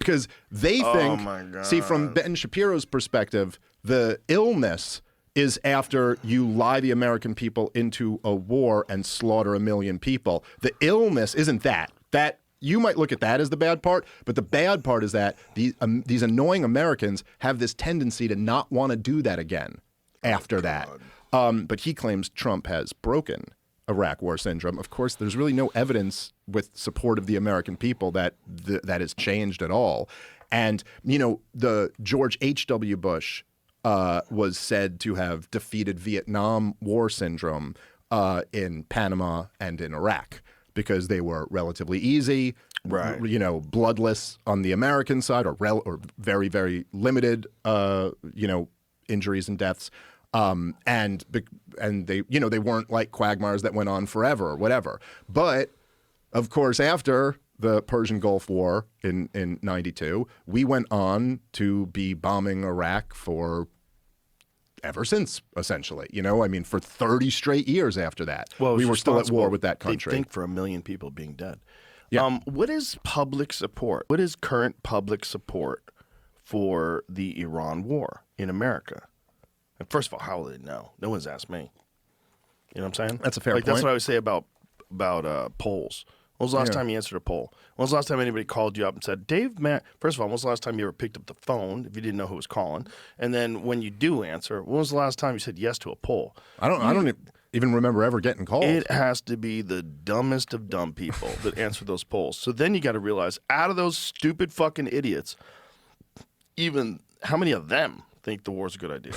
Because they think, my God. see, from Ben Shapiro's perspective, the illness is after you lie the American people into a war and slaughter 1 million people. The illness isn't that. That you might look at that as the bad part, but the bad part is that these annoying Americans have this tendency to not want to do that again after that. But he claims Trump has broken Iraq War syndrome. Of course, there's really no evidence with support of the American people that that has changed at all. And, you know, the George H.W. Bush was said to have defeated Vietnam War syndrome in Panama and in Iraq because they were relatively easy, right? You know, bloodless on the American side, or very, very limited, you know, injuries and deaths. And they, you know, they weren't like quagmires that went on forever or whatever. But of course, after the Persian Gulf War in 92, we went on to be bombing Iraq for ever since, essentially. You know, I mean, for 30 straight years after that, well, we were still at war with that country. They think for 1 million people being dead. Yeah. What is public support? What is current public support for the Iran war in America? And first of all, how will they know? No one's asked me. You know what I'm saying? That's a fair point. That's what I would say about polls. When was the last time you answered a poll? When was the last time anybody called you up and said, Dave, man, first of all, when was the last time you ever picked up the phone if you didn't know who was calling? And then when you do answer, when was the last time you said yes to a poll? I don't even remember ever getting called. It has to be the dumbest of dumb people that answer those polls. So then you got to realize, out of those stupid fucking idiots, even how many of them think the war's a good idea?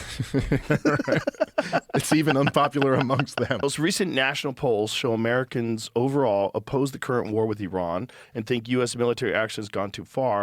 It's even unpopular amongst them. Most recent national polls show Americans overall oppose the current war with Iran and think U.S. military action has gone too far.